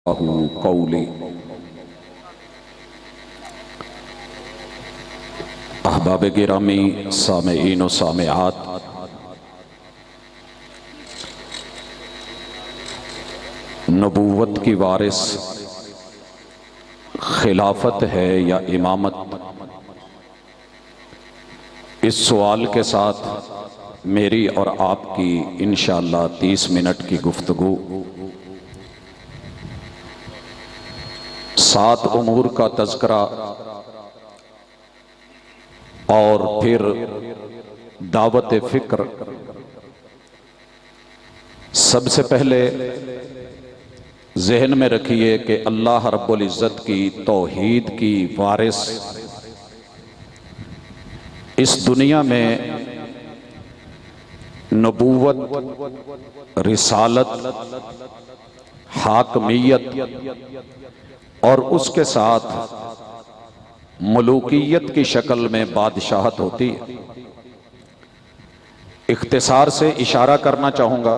कौली अहबाब गिरामी सामेईन व सामेआत, नबूवत की वारिस खिलाफत है या इमामत, इस सवाल के साथ मेरी और आपकी इंशाअल्लाह 30 मिनट की गुफ्तगू 7 उमूर का तज़किरा और फिर दावत फ़िक्र। सबसे पहले जहन में रखिए कि अल्लाह रब्बुल इज़्ज़त की तौहीद की वारिस इस दुनिया में नबूवत, रिसालत, हाकमियत और उसके साथ मलूकियत की शक्ल में बादशाहत होती है। इख्तिसार से इशारा करना चाहूँगा,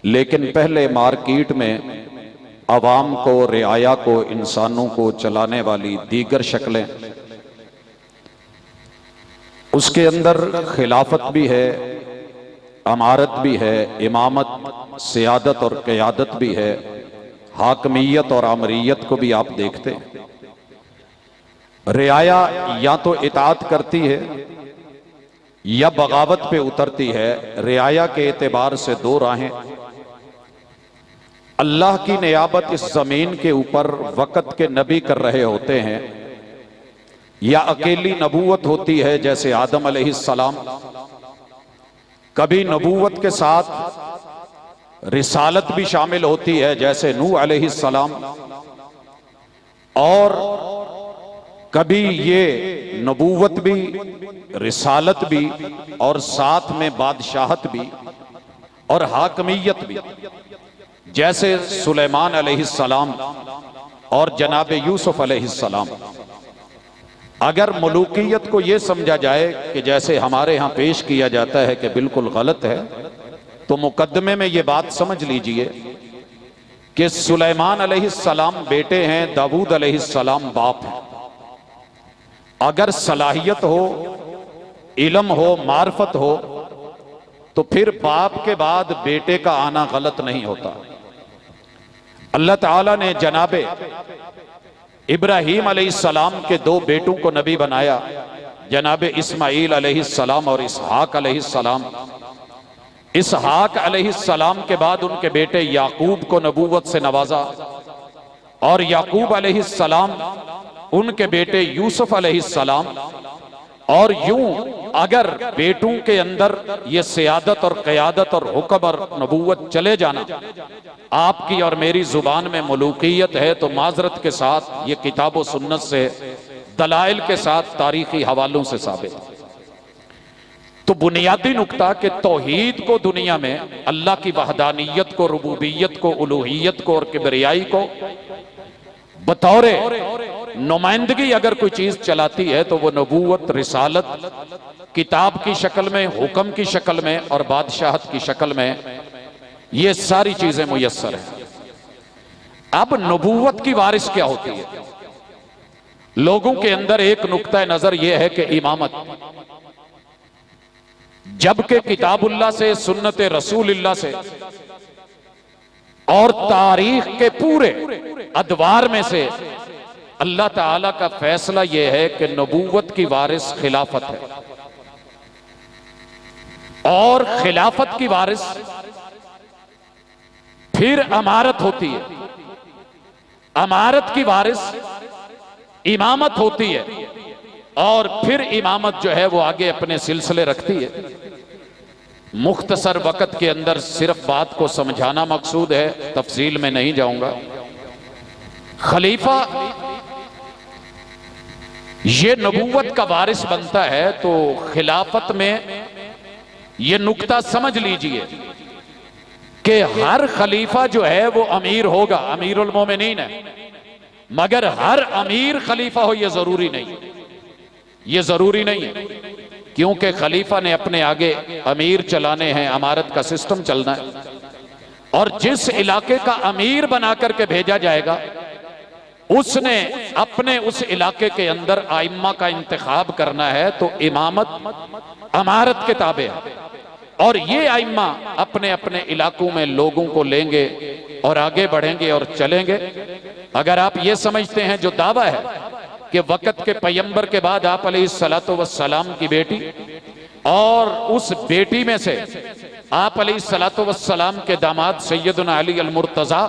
लेकिन पहले मार्केट में अवाम को, रियाया को, इंसानों को चलाने वाली दीगर शक्लें, उसके अंदर खिलाफत भी है, अमारत भी है, इमामत, सियादत और क़यादत भी है, हाकमियत और आमरियत को भी आप देखते हैं। रियाया या तो इताअत करती है या बगावत पे उतरती है। रियाया के एतबार से 2 राहें। अल्लाह की नियाबत इस जमीन के ऊपर वक़्त के नबी कर रहे होते हैं, या अकेली नबूवत होती है जैसे आदम अलैहिस्सलाम। कभी नबूवत के साथ रिसालत भी शामिल होती है जैसे नूह अलैहिस्सलाम, और कभी ये नबूवत भी, रिसालत भी और साथ में बादशाहत भी और हाकमियत भी, जैसे सुलेमान अलैहिस्सलाम और जनाब यूसुफ अलैहिस्सलाम। अगर मलूकियत को यह समझा जाए कि जैसे हमारे यहाँ पेश किया जाता है कि बिल्कुल गलत है, तो मुकद्दमे में ये बात समझ लीजिए कि सुलेमान अलैहिस्सलाम बेटे हैं, दाऊद अलैहिस्सलाम बाप हैं। अगर सलाहियत हो, इल्म हो, मार्फत हो, तो फिर बाप के बाद बेटे का आना गलत नहीं होता। अल्लाह ताला ने जनाबे इब्राहीम अलैहिस्सलाम के 2 बेटों को नबी बनाया, जनाबे इस्माईल अलैहिस्सलाम और इसहाक अलैहिस्सलाम। इसहाक अलैहिस्सलाम के बाद उनके बेटे याकूब को नबूवत से नवाजा, और याकूब अलैहिस्सलाम उनके बेटे यूसुफ अलैहिस्सलाम। और यूं अगर बेटों के अंदर ये सियादत और क़यादत और हुक्म और नबूवत चले जाना, आपकी और मेरी जुबान में मलूकियत है, तो माजरत के साथ ये किताब व सुन्नत से, दलाइल के साथ, तारीखी हवालों से साबित। तो बुनियादी नुक्ता कि तौहीद को दुनिया में, अल्लाह की वहदानियत को, रुबूबियत को, उलूहियत को और किबरियाई को बतौरे नुमाइंदगी अगर कोई चीज चलाती है तो वो नबूवत, रिसालत, किताब की शक्ल में, हुक्म की शक्ल में और बादशाहत की शक्ल में, ये सारी चीजें मुयस्सर हैं। अब नबूवत की वारिस क्या होती है? लोगों के अंदर एक नुक्ता नजर यह है कि इमामत, जबकि किताबुल्लाह से, सुन्नत रसूलुल्लाह से और तारीख के पूरे अदवार में से अल्लाह ताला का फैसला यह है कि नबूवत की वारिस खिलाफत है, और खिलाफत की वारिस फिर अमारत होती है, अमारत की वारिस इमामत होती है, और फिर इमामत जो है वो आगे अपने सिलसिले रखती है। मुख्तसर वक़्त के अंदर सिर्फ बात को समझाना मकसूद है, तफसील में नहीं जाऊंगा। खलीफा ये नबूवत का वारिस बनता है, तो खिलाफत में ये नुक्ता समझ लीजिए कि हर खलीफा जो है वो अमीर होगा, अमीरुल मोमिनीन है, मगर हर अमीर खलीफा हो ये जरूरी नहीं, ये जरूरी नहीं है, क्योंकि खलीफा ने अपने आगे अमीर चलाने हैं, अमारत का सिस्टम चलना है। और जिस इलाके का अमीर बना करके भेजा जाएगा उसने अपने उस इलाके के अंदर आइम्मा का इंतखाब करना है। तो इमामत अमारत के ताबे है और ये आइम्मा अपने अपने इलाकों में लोगों को लेंगे और आगे बढ़ेंगे और चलेंगे। अगर आप ये समझते हैं जो दावा है कि वक़्त के पैगंबर के बाद आप अलैहिस्सलातु वस्सलाम की बेटी और उस बेटी में से आप अलैहिस्सलातु वस्सलाम के दामाद सैयदना अली अल मुर्तजा,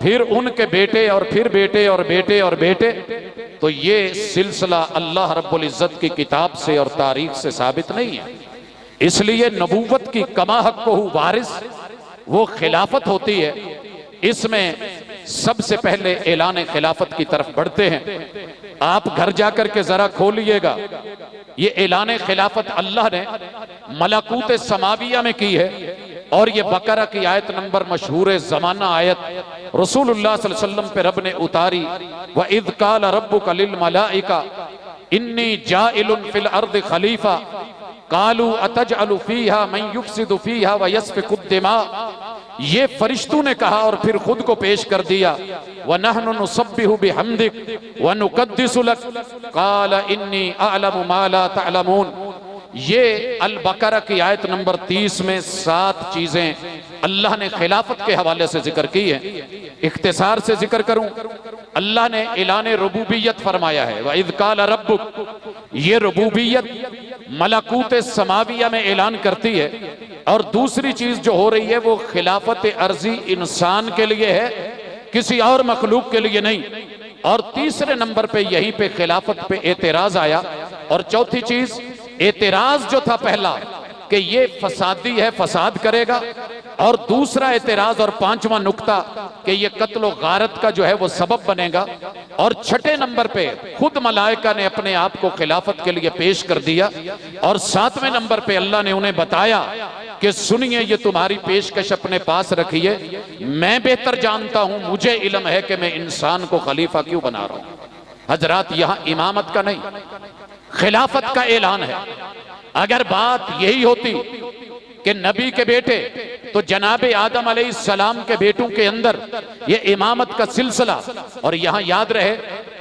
फिर उनके बेटे और फिर बेटे और बेटे और बेटे, तो ये सिलसिला अल्लाह रब्बुल इज्जत की किताब से और तारीख से साबित नहीं है। इसलिए नबूवत की कमा हक़्क़ुहु वारिस वो खिलाफत होती है। इसमें सबसे पहले ऐलान खिलाफत की तरफ बढ़ते हैं। आप घर जाकर के जरा खोलिएगा, ये ऐलान खिलाफत अल्लाह ने मलाकूत समाविया में की है और ये बकरा की आयत नंबर मशहूर ज़माना आयत रसूलुल्लाह सल्लल्लाहु अलैहि वसल्लम पे रब ने उतारी। व इज़ क़ाल रब्बुका लिल मलाइका इन्नी जाइलुन फिल अर्द खलीफा कालू अतजअलु फीहा मन युफ्सिदु फीहा व यस्फिकु दिमा। ये फरिश्तों ने कहा और फिर खुद को पेश कर दिया। व नहनु नुसब्बिहु बिहम्दिक व नुक़द्दिसु लक क़ाल इन्नी अअलमु मा ला तअलमून। ये अल बकरा की आयत नंबर 30 में 7 चीजें अल्लाह ने खिलाफत के हवाले से जिक्र की है। इख्तिसार से जिक्र करूं, अल्लाह ने ऐलान रुबूबियत फरमाया है। व इज़ क़ाल रब्बुक, ये रुबूबियत मलाकूत समाविया में ऐलान करती है। और दूसरी चीज जो हो रही है वो खिलाफत अर्जी इंसान के लिए है, किसी और मखलूक के लिए नहीं। और तीसरे नंबर पे यहीं पे खिलाफत पे एतराज आया। और चौथी चीज एतराज जो था पहला कि ये फसादी है, फसाद करेगा, और दूसरा एतराज और पांचवा नुक्ता कि ये कत्ल गारत का जो है वो सबब बनेगा। और छठे नंबर पे खुद मलाइका ने अपने आप को खिलाफत के लिए पेश कर दिया। और 7वें नंबर पे अल्लाह ने उन्हें बताया कि सुनिए, ये तुम्हारी पेशकश अपने पास रखिए, मैं बेहतर जानता हूं, मुझे इल्म है कि मैं इंसान को खलीफा क्यों बना रहा हूं। हजरात, यहां इमामत का नहीं, खिलाफत का ऐलान है। अगर बात यही होती कि नबी के बेटे तो जनाबे आदम अलैहिस्सलाम के बेटों के अंदर ये इमामत का सिलसिला, और यहां याद रहे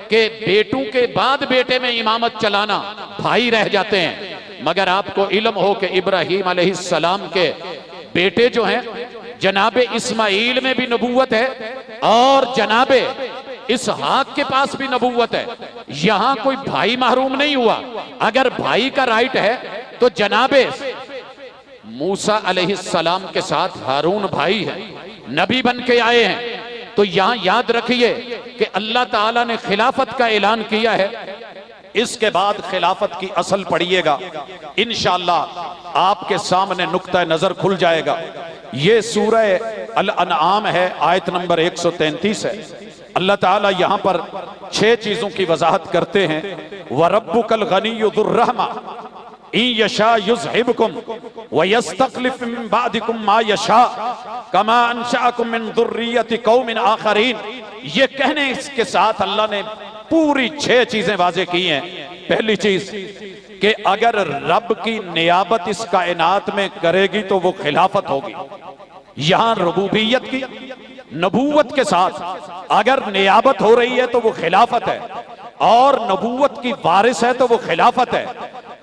कि बेटों के बाद बेटे में इमामत चलाना भाई रह जाते हैं। मगर आपको इल्म हो कि इब्राहीम अलैहिस्सलाम के बेटे जो हैं जनाबे इस्माइल में भी नबूवत है और जनाबे इसहाक के पास भी नबूवत है। यहां कोई भाई महरूम नहीं हुआ। अगर भाई का राइट है तो जनाबे मूसा अलैहिस्सलाम के साथ हारून भाई है, नबी बन के आए हैं। तो यहां याद रखिए कि अल्लाह ताला ने खिलाफत का ऐलान किया है। इसके बाद खिलाफत की असल पढ़िएगा, इंशाअल्लाह आपके सामने नुक्ता नजर खुल जाएगा। ये सूरह अल अनआम है, आयत नंबर 133 है। अल्लाह ताला यहां पर 6 चीजों की वजाहत करते हैं। व रब्बुकल गनिय्यु ज़ुर रहमा इन यशा युज़हिबकुम व यस्तख्लिफ मिन बादिकुम मा यशा कमा अंशअकुम मिन ज़ुर्रिय्यति कौमिन आखरीन। ये कहने के साथ अल्लाह ने पूरी 6 चीजें वाज़ेह की हैं। पहली चीज कि अगर रब की नियाबत इस कायनात में करेगी तो वो खिलाफत होगी। यहां रुबूबियत की नबूवत के साथ अगर नियाबत हो रही है तो वो खिलाफत है, और नबूवत की वारिस है तो वो खिलाफत है।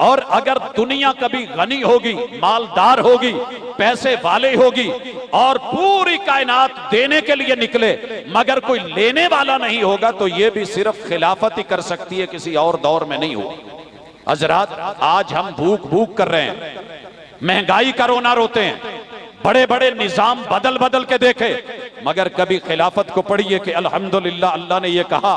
और अगर दुनिया कभी गनी होगी, मालदार होगी, पैसे वाले होगी और पूरी कायनात देने के लिए निकले मगर कोई लेने वाला नहीं होगा, तो ये भी सिर्फ खिलाफत ही कर सकती है, किसी और दौर में नहीं होगी। हजरात, आज हम भूख भूख कर रहे हैं, महंगाई का रोना रोते हैं, बड़े बड़े निजाम बदल बदल के देखे, मगर कभी खिलाफत को पढ़िए कि अल्हम्दुलिल्लाह अल्लाह ने ये कहा।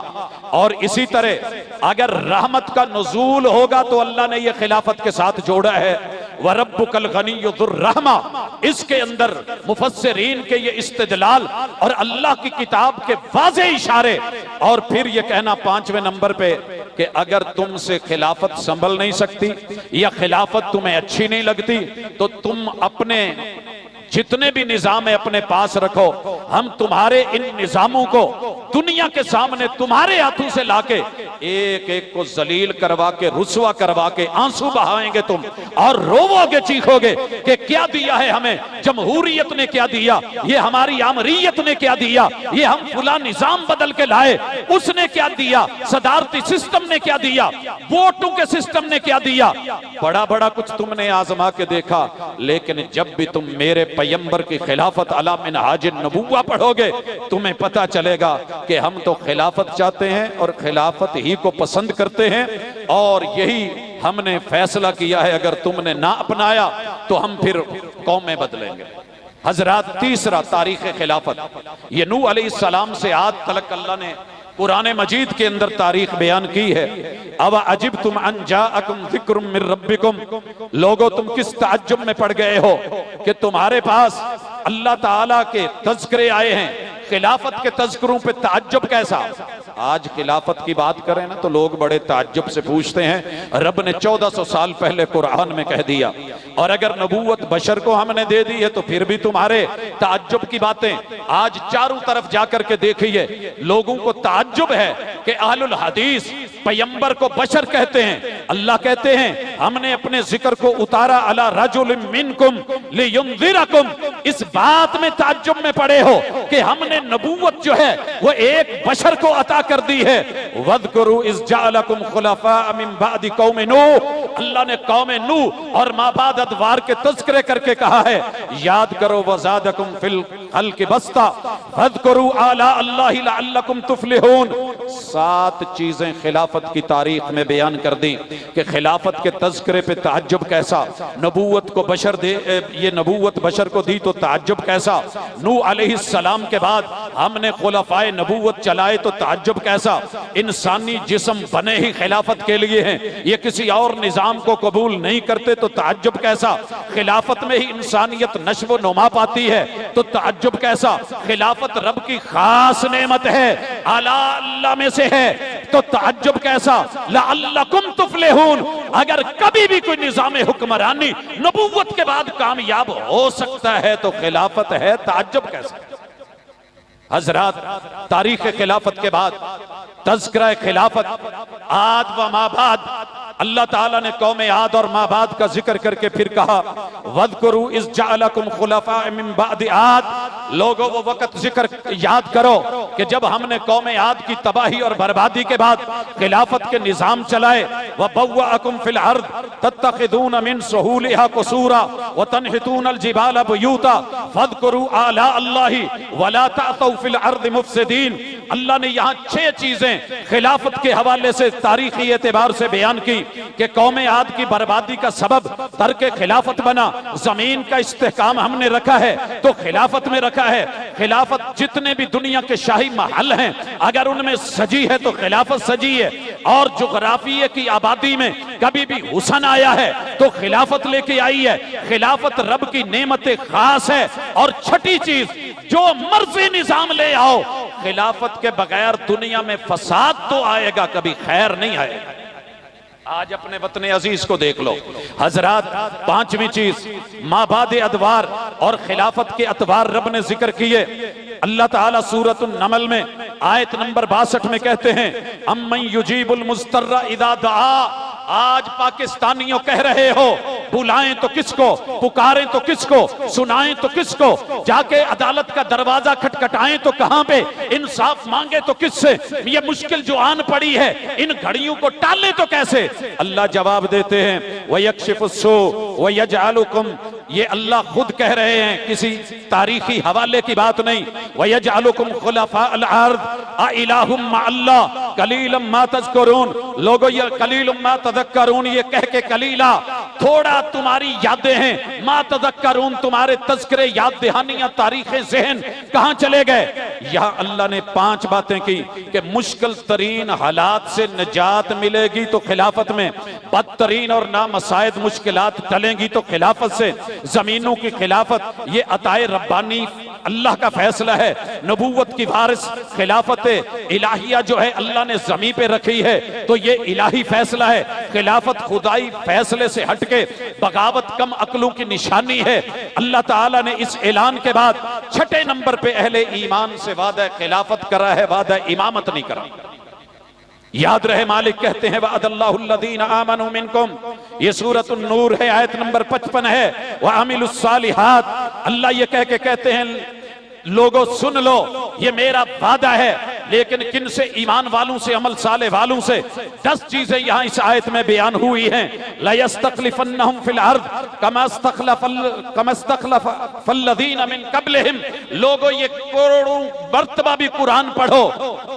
और इसी तरह अगर रहमत का नुज़ूल होगा तो अल्लाह ने ये खिलाफत के साथ जोड़ा है। व रब्बुकल गनिय्यु ज़ुर रहमा, इसके अंदर मुफस्सिरीन के ये इस्तिदलाल और अल्लाह की किताब के वाज़ेह इशारे। और फिर ये कहना 5वें नंबर पे कि अगर तुमसे खिलाफत संभल नहीं सकती या खिलाफत तुम्हें अच्छी नहीं लगती तो तुम अपने जितने भी निजाम है अपने पास रखो, हम तुम्हारे इन निजामों को दुनिया के सामने तुम्हारे हाथों से लाके एक एक को जलील करवा के, रुसवा करवा के आंसू बहाएंगे तुम, और रोवोगे, चीखोगे कि क्या दिया है हमें, जमहूरियत ने क्या दिया, ये हमारी आमरीयत ने क्या दिया, ये हम फुला निजाम बदल के लाए, उसने क्या दिया, सदारती सिस्टम ने क्या दिया, वोटों के सिस्टम ने क्या दिया, बड़ा बड़ा कुछ तुमने आजमा के देखा। लेकिन जब भी तुम मेरे पैगंबर की खिलाफत अला मिनहाज नबुव्वा पढ़ोगे, तुम्हें पता चलेगा कि हम तो खिलाफत चाहते हैं और खिलाफत ही को पसंद करते हैं, और यही हमने फैसला किया है अगर तुमने ना अपनाया तो हम फिर कौमें बदलेंगे। हजरात, तीसरा तारीख खिलाफत, ये नूह अलैहिस्सलाम से आज तक अल्लाह ने कुरान मजीद के अंदर तारीख बयान की है। अब अजिब तुम अनजाअकुम ज़िक्रुम मिर रब्बिकुम, लोगो तुम किस ताज्जुब में पड़ गए हो कि तुम्हारे पास अल्लाह ताला के तज़किरे आए हैं, खिलाफत के तज़किरों पे ताज्जुब कैसा। आज खिलाफत की बात करें ना तो लोग बड़े ताज्जुब से पूछते हैं, रब ने 1400 साल पहले कुरान में कह दिया, और अगर नबूवत बशर को हमने दे दी है तो फिर भी तुम्हारे ताज्जुब की बातें। आज चारों तरफ जाकर के देखिए, लोगों को ताज्जुब है कि अहलुल हदीस पैगंबर को बशर कहते हैं। अल्लाह कहते हैं हमने अपने जिक्र को उतारा अला रजुलिम मिनकुम लियुनज़िरकुम, इस बात में ताज्जुब में पड़े हो कि हमने नबूवत जो है वो एक बशर को अता कर दी है। वज़कुरू इज़ जअलकुम खुलफा मिन बादि कौमि नूह, अल्लाह ने कौम नूह और माबाद अदवार के तज़किरे करके कहा है, याद करो वज़ादकुम फिल खल्क़ि बस्ता वज़कुरू आला अल्लाहि लअल्लकुम तुफ्लिहून। 7 चीजें खिलाफत की तारीख में बयान कर दी कि खिलाफत के तज़किरे पे ताज्जुब कैसा, नबूवत को बशर दे, ये नबूवत बशर को दी तो ताज्जुब कैसा, नूह अलैहिस्सलाम के बाद हमने खुलफाए नबूवत चलाए तो ताज्जुब कैसा, इंसानी जिस्म बने ही खिलाफत के लिए हैं, ये किसी और निजाम को कबूल नहीं करते तो ताज्जुब कैसा, खिलाफत में ही इंसानियत नश्व नुमा पाती है तो ताज्जुब कैसा, खिलाफत रब की खास नेमत है, आला अल्लाह में से है तो ताज्जुब कैसा, लअल्लकुम तुफ्लिहून। अगर कभी भी कोई निजाम हुक्मरानी नबूवत के बाद कामयाब हो सकता है तो खिलाफत है, ताज्जुब कैसा। हजरात, तारीख खिलाफत के बाद तज़किरा खिलाफत, आद व माबाद, अल्लाह ताला ने कौम आद और माबाद का जिक्र करके फिर कहा, वज़कुरू इज़ जअलकुम खुलफा मिन बादि आद, लोगों वो वक्त जिक्र याद करो कि जब हमने कौम आद की तबाही और बर्बादी के बाद खिलाफत के निजाम चलाए, व बव्वअकुम फिल अर्द तत्तखिदून मिन सुहूलिहा कुसूरा व तनहितून अल जिबाल बुयूता फज़कुरू आला अल्लाहि वला तअतौ फिल अर्द मुफसिदीन। अल्लाह ने यहाँ 6 चीजें खिलाफत के हवाले से तारीखी एतबार से बयान की कि कौम आद की बर्बादी का सबब तर्क खिलाफत बना। जमीन का इस्तेहकाम हमने रखा है तो खिलाफत में रखा है। खिलाफत जितने भी दुनिया के शाही महल हैं, अगर उनमें सजी है तो खिलाफत सजी है, और जुगराफिये की आबादी में कभी भी हुसन आया है तो खिलाफत लेके आई है। खिलाफत रब की नेमत खास है। और छठी चीज, जो मर्जी निजाम ले आओ, खिलाफत के बगैर दुनिया में फसाद तो आएगा, कभी खैर नहीं आएगा। आज अपने वतन अजीज को देख लो हजरात। 5वीं चीज, माबाद अदवार और खिलाफत के अतवार रब ने जिक्र किए। अल्लाह ताला सूरतुन नमल में आयत नंबर 62 में कहते हैं, अम्मन युजीबुल मुस्तर्रा इदा दआ। आज पाकिस्तानियों कह रहे हो, बुलाएं तो किसको, पुकारें तो किसको, सुनाएं तो किसको, जाके अदालत का दरवाजा खटखटाएं तो कहां पे, इंसाफ मांगे तो किससे, ये मुश्किल जो आन पड़ी है इन घड़ियों को टाले तो कैसे। अल्लाह जवाब देते हैं, वयक्शिफुस्सू वयजअलुकुम, ये अल्लाह खुद कह रहे हैं, किसी तारीखी हवाले की बात नहीं। वयजअलुकुम खुलफा अल अर्द आ इलाहुम मा अल्लाह कलीलम मा तज़कुरून। लोगों, ये कलीलम मा तज़क्करून ये कह के कलीला, थोड़ा तुम्हारी यादें हैं, मा तज़क्करून तुम्हारे तज़किरे, याद दहानियां, तारीखें ज़हन कहां चले गए। यहां अल्लाह ने 5 बातें की कि मुश्किल तरीन हालात से निजात मिलेगी तो खिलाफत में, बदतरीन और नामसायद मुश्किलात टलेंगी तो खिलाफत से। जमीनों की खिलाफत ये अताए रब्बानी अल्लाह का फैसला है। नबूवत की वारिस खिलाफत इलाहिया जो है अल्लाह ने जमी पे रखी है तो ये इलाही फैसला है। खिलाफत खुदाई फैसले से हटके बगावत कम अकलों की निशानी है। अल्लाह ताला ने इस ऐलान के बाद 6ठे नंबर पे अहले ईमान से वादा खिलाफत करा है, वादा इमामत नहीं करा। याद रहे मालिक कहते हैं वअदल्लाहुल्लज़ीना आमनू मिनकुम, ये सूरत नूर है, आयत नंबर 55 है। व अमिलुस्सालिहात, अल्लाह ये कह के कहते हैं लोगों सुन लो, ये मेरा वादा है, लेकिन किन से? ईमान वालों से, अमल साले वालों से। 10 चीजें यहां इस आयत में बयान हुई हैं। लयस्तखलिफन्नहुम फिल अर्द कमा इस्तखलफल्लज़ीना मिन क़ब्लिहिम। लोगों ये करोड़ों मर्तबा भी कुरान पढ़ो,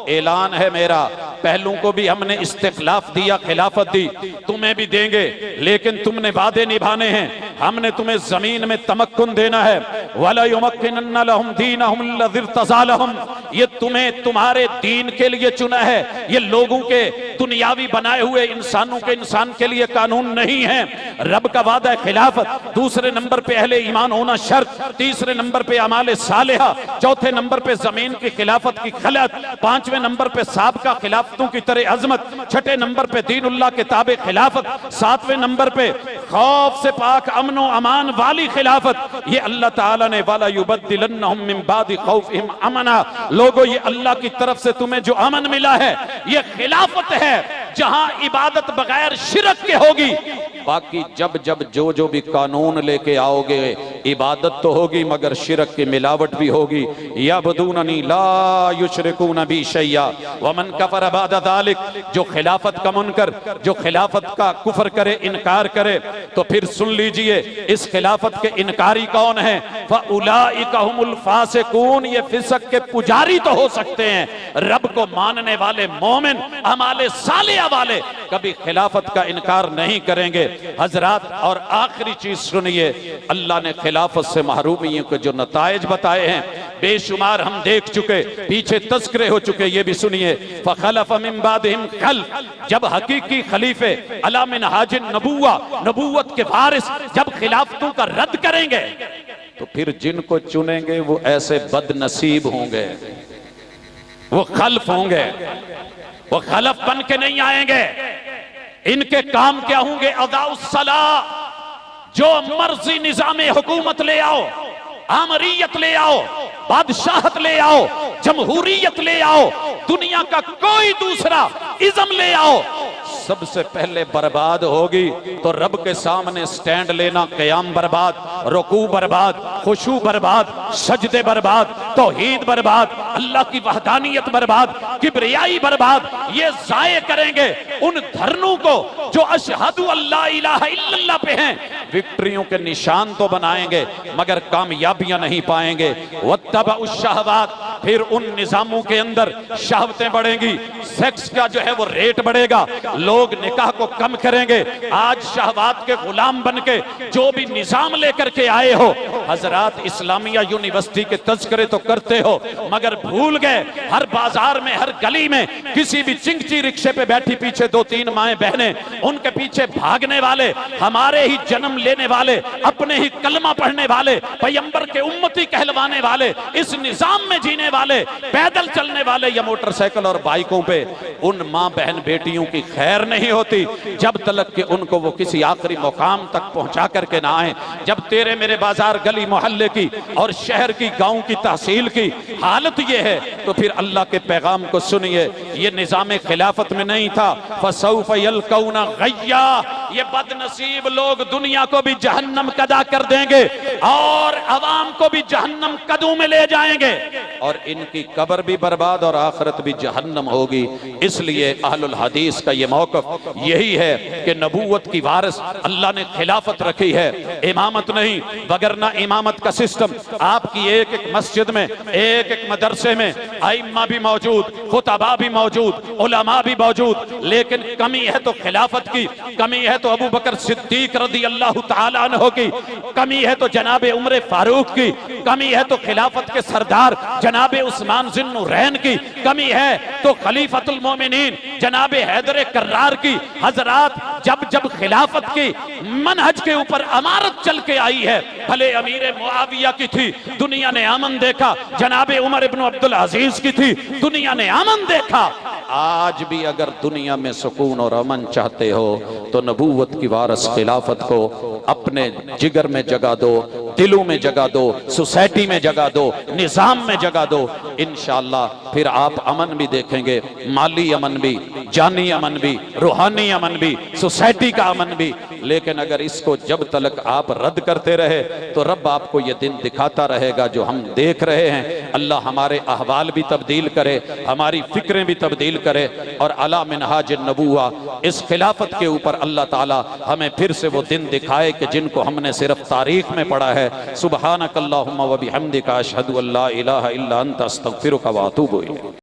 ऐलान है मेरा, पहलू को भी हमने इस्तिखलाफ दिया, खिलाफत दी, तुम्हें भी देंगे, लेकिन तुमने वादे निभाने हैं। हमने तुम्हें जमीन में तमक्कुन देना है। वला युमक्किनन्ना लहुम दीनहुम लज़ी इर्तज़ा लहुम, ये तुम्हें तुम्हारे दीन के लिए चुना है, ये लोगों के दुनियावी बनाए हुए इंसानों के इंसान के लिए कानून नहीं है। रब का वादा है खिलाफत। दूसरे नंबर पे अहले ईमान होना शर्त, तीसरे नंबर पे अमाले सालेहा, चौथे नंबर पे जमीन की खिलाफत की खलत, पांचवें नंबर पे साबका खिलाफतों की तरह अजमत, छठे नंबर पे दीनुल्लाह के ताबे खिलाफत, सातवें नंबर पे खौफ से पाक अमन व अमान वाली खिलाफत। ये अल्लाह ताला ने वाला युबद्दिलन्नहुम मिन बादि खौफिहिम अमना, लोगों ये अल्लाह की तरफ से तुम्हें जो अमन मिला है ये खिलाफत है, जहां इबादत बगैर शिरक के होगी। बाकी जब जब जो भी कानून लेके आओगे, इबादत तो होगी मगर शिरक की मिलावट भी होगी। यअबुदूननी ला युशरिकून बी शैया वमन कफर बाद ज़ालिक, जो खिलाफत का मुनकर, जो खिलाफत का कुफर करे, इनकार करे, तो फिर सुन लीजिए इस खिलाफत के इनकारी कौन है? फउलाइका हुमुल फासिकून, ये फिसक के पुजारी तो हो सकते हैं, रब को मानने वाले मोमिन अमाले सालिया वाले कभी खिलाफत का इनकार नहीं करेंगे। हजरात, और आखिरी चीज सुनिए, अल्लाह ने खिलाफत से महरूमियों के जो नताइज बताए हैं बेशुमार हम देख चुके, पीछे तस्करे हो चुके, ये भी सुनिए। फखलफ मिन बादिहिम खल्फ, जब हकीकी खलीफे अला मिनहाजिन नबुव्वा, नबूवत के वारिस जब खिलाफतों का रद्द करेंगे, तो फिर जिनको चुनेंगे वो ऐसे बदनसीब होंगे, वो खल्फ होंगे, वो खलफ बन के नहीं आएंगे। इनके काम क्या होंगे? अदाउस्सला, जो मर्जी निजामे हुकूमत ले आओ, आमरीयत ले आओ, बादशाहत ले आओ, जमहूरियत ले आओ, दुनिया का कोई दूसरा इज़्म ले आओ, सबसे पहले बर्बाद होगी तो रब के सामने स्टैंड लेना, क़याम बर्बाद, रुकू बर्बाद, खुशू बर्बाद, सजदे बर्बाद, तौहीद बर्बाद, अल्लाह की वहदानियत बर्बाद, किब्रियाई बर्बाद। ये ज़ाये करेंगे उन धरनों को जो अशहदु अल्ला इलाहा इल्लल्लाह पे हैं। विक्ट्रियों के निशान तो बनाएंगे मगर कामयाबियां नहीं पाएंगे। वत्तबउश शहवात, फिर उन निजामों के अंदर शहवतें बढ़ेंगी, सेक्स का जो है वो रेट बढ़ेगा, लोग निकाह को कम करेंगे। आज शहवात के गुलाम बन के जो भी निजाम लेकर के आए हो, हजरात इस्लामिया यूनिवर्सिटी के तज़किरे तो करते हो मगर भूल गए हर बाजार में, हर गली में किसी भी चिंगची रिक्शे पे बैठी पीछे 2-3 माएं बहनें, उनके पीछे भागने वाले, हमारे ही जन्म लेने वाले, अपने ही कलमा पढ़ने वाले, पैगंबर के उम्मती कहलवाने वाले, इस निजाम में जीने वाले, पैदल चलने वाले या मोटरसाइकिल और बाइकों पे, उन मां बहन बेटियों की खैर नहीं होती जब तक कि उनको वो किसी आखिरी मुकाम तक पहुंचा करके ना आए। जब तेरे मेरे बाजार, गली मोहल्ले की और शहर की, गांव की, तहसील की हालत ये है, तो फिर अल्लाह के पैगाम को सुनिए। ये निजाम खिलाफत में नहीं था। फसौफ यल्कौना गय्या, ये बदनसीब लोग दुनिया को भी जहन्नम कदा कर देंगे और अवाम को भी जहन्नम कदों में ले जाएंगे, और इनकी कब्र भी बर्बाद और आखिरत भी जहन्नम होगी। इसलिए अहलुल हदीस का ये मौक़िफ़ यही है कि नबूवत की वारिस अल्लाह ने खिलाफत रखी है, इमामत नहीं। वगरना इमामत का सिस्टम आपकी एक एक मस्जिद में, एक एक मदरसे में आइम्मा भी मौजूद, खुतबा भी मौजूद, उलमा भी मौजूद, लेकिन कमी है तो खिलाफत की, कमी है तो अबू बकर सिद्दीक रज़ी अल्लाह तआला अन्हु की, कमी है तो जनाबे उमर फारूक की, कमी है तो खिलाफत के सरदार जनाबे उस्मान ज़ुन्नुरैन की, कमी है तो खलीफतुल मोमिनीन जनाबे हैदर कर्रार की। हजरात, जब जब खिलाफत की मनहज के ऊपर अमारत चल के आई है, भले अमीर मुआविया की थी, दुनिया ने अमन देखा, जनाबे उमर इब्न अब्दुल अजीज की थी, दुनिया ने अमन देखा। आज भी अगर दुनिया में सुकून और अमन चाहते हो तो नबूवत की वारिस खिलाफत को अपने जिगर में जगा दो, दिलों में जगह दो, सोसाइटी में जगह दो, निजाम में जगह दो। इंशाअल्लाह फिर आप अमन भी देखेंगे, माली अमन भी, जानी अमन भी, रूहानी अमन भी, सोसाइटी का अमन भी। लेकिन अगर इसको जब तक आप रद्द करते रहे तो रब आपको ये दिन दिखाता रहेगा जो हम देख रहे हैं। अल्लाह हमारे अहवाल भी तब्दील करे, हमारी फिक्रें भी तब्दील करे, और अला मिनहाज नबुवा, इस खिलाफत के ऊपर अल्लाह ताला हमें फिर से वो दिन दिखाए कि जिनको हमने सिर्फ तारीख में पढ़ा है। सुबहानक अल्लाहुम्मा व बिहम्दिका अशहदु अल्ला इलाहा इल्ला अंता अस्तगफिरुका व अतूबु इलैक।